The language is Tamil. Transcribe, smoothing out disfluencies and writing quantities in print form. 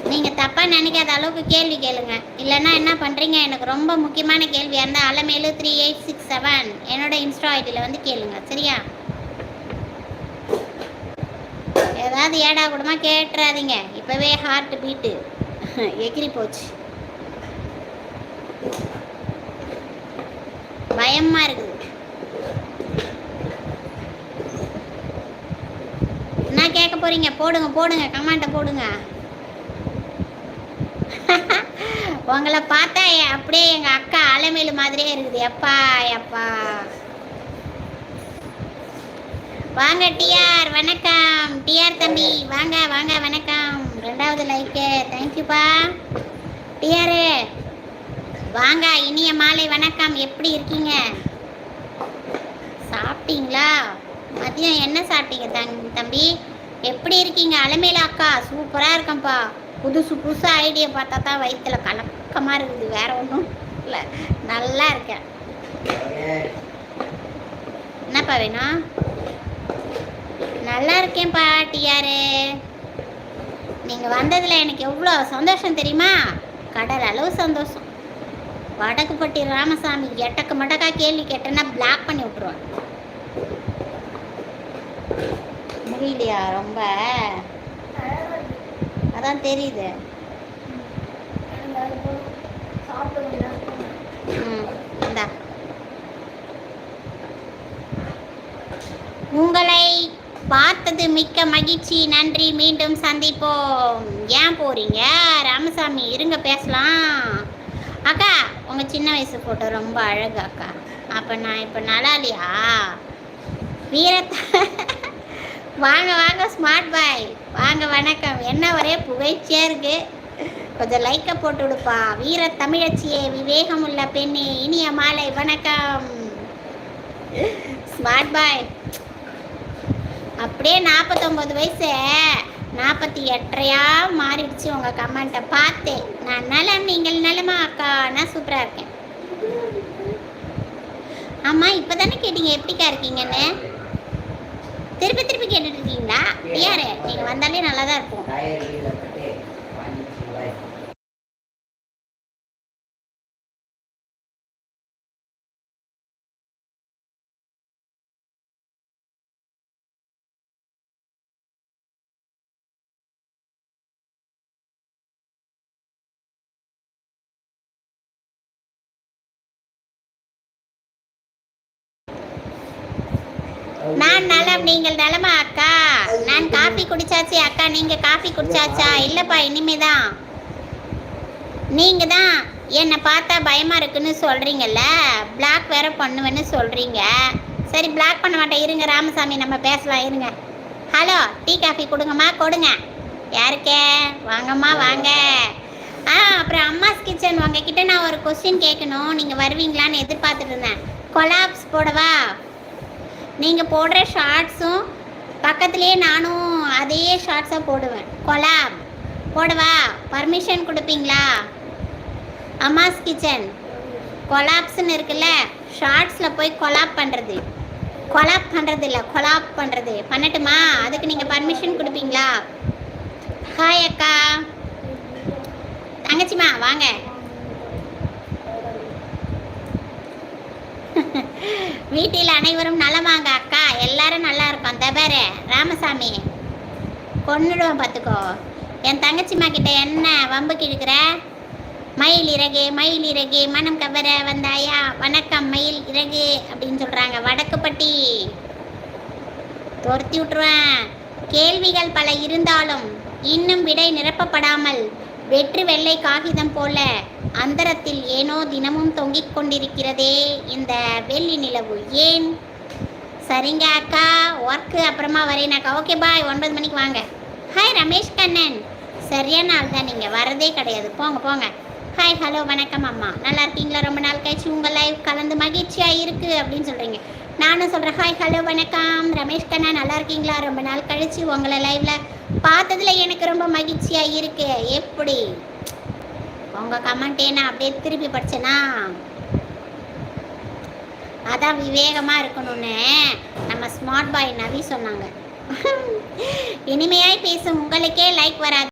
நீங்கள் தப்பாக நினைக்காத அளவுக்கு கேள்வி கேளுங்க. இல்லைன்னா என்ன பண்ணுறீங்க, எனக்கு ரொம்ப முக்கியமான கேள்வியாக இருந்தால் அலமேலு 3867 என்னோட இன்ஸ்டா ஐடியில் வந்து கேளுங்க. சரியா? ஏதாவது ஏடா கூடமா கேட்டுறாதீங்க. இப்போவே ஹார்ட் பீட்டு எகிரி போச்சு. பயமாக இருக்குது. என்ன கேட்க போகிறீங்க? போடுங்க போடுங்க, கமெண்ட்டை போடுங்க. உங்களை பார்த்தா அப்படியே எங்கள் அக்கா அலமேலு மாதிரியே இருக்குது. எப்பா எப்பா. வாங்க டிஆர், வணக்கம் டிஆர் தம்பி, வாங்க வாங்க, வணக்கம். 2வது லைக்கு, தேங்க்யூப்பா டிஆரு. வாங்க, இனிய மாலை வணக்கம். எப்படி இருக்கீங்க? சாப்பிட்டீங்களா? மதியம் என்ன சாப்பிட்டீங்க தம்பி? எப்படி இருக்கீங்க? அலமேலு அக்கா சூப்பராக இருக்கேன்ப்பா. புதுசாக ஐடியா பார்த்தா தான் வயிற்றுல கலக்கமாக இருக்குது. வேற ஒன்றும் இல்லை, நல்லா இருக்கேன். என்னப்பா வேணும்? நல்லா இருக்கேன்ப்பா டிஆரு. நீங்கள் வந்ததில் எனக்கு எவ்வளோ சந்தோஷம் தெரியுமா? கடல் அளவு சந்தோஷம். வடக்குப்பட்டி ராமசாமி எட்டக்கு மட்டக்கா கேள்வி கேட்டேன்னா பிளாக் பண்ணி விட்ருவான். முடியலையா? ரொம்ப அதான் தெரியுது. இந்தா உங்களை பார்த்தது மிக்க மகிழ்ச்சி, நன்றி, மீண்டும் சந்திப்போம். ஏன் போறீங்க ராமசாமி? இருங்க பேசலாம். அக்கா உங்கள் சின்ன வயசு ஃபோட்டோ ரொம்ப அழகு அக்கா. அப்போ நான் இப்போ நல்லா இல்லையா? வீரத்தை வாங்க வாங்க ஸ்மார்ட் பாய், வாங்க வணக்கம். என்ன ஒரே புகைச்சியாக இருக்கு. கொஞ்சம் லைக்கை போட்டு விடுப்பா. வீர தமிழச்சியே, விவேகம் உள்ள பெண்ணே, இனிய மாலை வணக்கம். ஸ்மார்ட் பாய் அப்படியே 49 வயசு 48 மாறிடுச்சு. உங்கள் கமெண்ட்டை பார்த்தேன். நான் நலம், நீங்கள் நலமா அக்கா? நான் சூப்பராக இருக்கேன். ஆமாம், இப்போ தானே கேட்டீங்க எப்படிக்கா இருக்கீங்கன்னு. திருப்பி திருப்பி கேட்டுட்டு இருக்கீங்களா? யாரு நீங்கள் வந்தாலே நல்லா தான் இருக்கும். நான் நலம், நீங்கள் நலமா அக்கா? நான் காஃபி குடிச்சாச்சு அக்கா. நீங்கள் காஃபி குடிச்சாச்சா? இல்லைப்பா, இனிமேதான். நீங்கள் தான் என்னை பார்த்தா பயமாக இருக்குன்னு சொல்கிறீங்கல்ல, பிளாக் வேற பண்ணுவேன்னு சொல்கிறீங்க. சரி, பிளாக் பண்ண மாட்டேன். இருங்க ராமசாமி, நம்ம பேசலாம். இருங்க. ஹலோ, டீ காஃபி கொடுங்கம்மா. கொடுங்க. யாருக்கே? வாங்கம்மா வாங்க. அப்புறம் அம்மாஸ் கிச்சன் உங்ககிட்ட நான் ஒரு கொஸ்டின் கேட்கணும். நீங்கள் வருவீங்களான்னு எதிர்பார்த்துட்டு இருந்தேன். கொலாப்ஸ் போடவா? நீங்கள் போடுற ஷார்ட்ஸும் பக்கத்துலேயே நானும் அதே ஷார்ட்ஸாக போடுவேன். கொலாப் போடவா? பர்மிஷன் கொடுப்பீங்களா? அம்மாஸ் கிச்சன் கொலாப்ஸ்ன்னு இருக்குல்ல, ஷார்ட்ஸில் போய் கொலாப் பண்ணுறது. கொலாப் பண்ணுறது இல்லை, கொலாப் பண்ணுறது பண்ணட்டுமா? அதுக்கு நீங்கள் பர்மிஷன் கொடுப்பீங்களா? ஹாய் அக்கா. தங்கச்சிம்மா வாங்க. வீட்டில் அனைவரும் நலமாங்க அக்கா? எல்லாரும் நல்லா இருக்கும். தவிர ராமசாமி கொன்னுடுவோம் பார்த்துக்கோ. என் தங்கச்சிம்மா கிட்ட என்ன வம்புக்கு இருக்கிற? மயில் இறகு மயில் இறகு மனம் கவர வந்தாயா? வணக்கம் மயில் இறகு அப்படின்னு சொல்கிறாங்க. வடக்குப்பட்டி துரத்தி விட்டுருவேன். கேள்விகள் பல இருந்தாலும் இன்னும் விடை நிரப்பப்படாமல் வெற்று வெள்ளை காகிதம் போல அந்தரத்தில் ஏனோ தினமும் தொங்கிக் கொண்டிருக்கிறதே இந்த வெள்ளி நிலவு. ஏன்? சரிங்க அக்கா, ஒர்க்கு அப்புறமா வரேனாக்கா. ஓகே பாய், 9 மணிக்கு வாங்க. ஹாய் ரமேஷ் கண்ணன், சரியான ஆள் தான், நீங்கள் வரதே கிடையாது. போங்க போங்க. ஹாய் ஹலோ வணக்கம் அம்மா, நல்லா இருக்கீங்களா? ரொம்ப நாள் கழிச்சு உங்கள் லைவ் கலந்து மகிழ்ச்சியாக இருக்குது அப்படின்னு சொல்கிறீங்க. நானும் சொல்கிறேன் ஹாய் ஹலோ வணக்கம் ரமேஷ் கண்ணா, நல்லா இருக்கீங்களா? ரொம்ப நாள் கழிச்சு உங்களை லைவில் பார்த்ததில் எனக்கு ரொம்ப மகிழ்ச்சியாக இருக்குது. எப்படி உங்கள் கமெண்ட்டே நான் அப்படியே திருப்பி படித்தேன்னா அதான் விவேகமாக இருக்கணும்னு நம்ம ஸ்மார்ட் பாய் நவி சொன்னாங்க. இனிமையாய் பேசும் உங்களுக்கே லைக் வராது.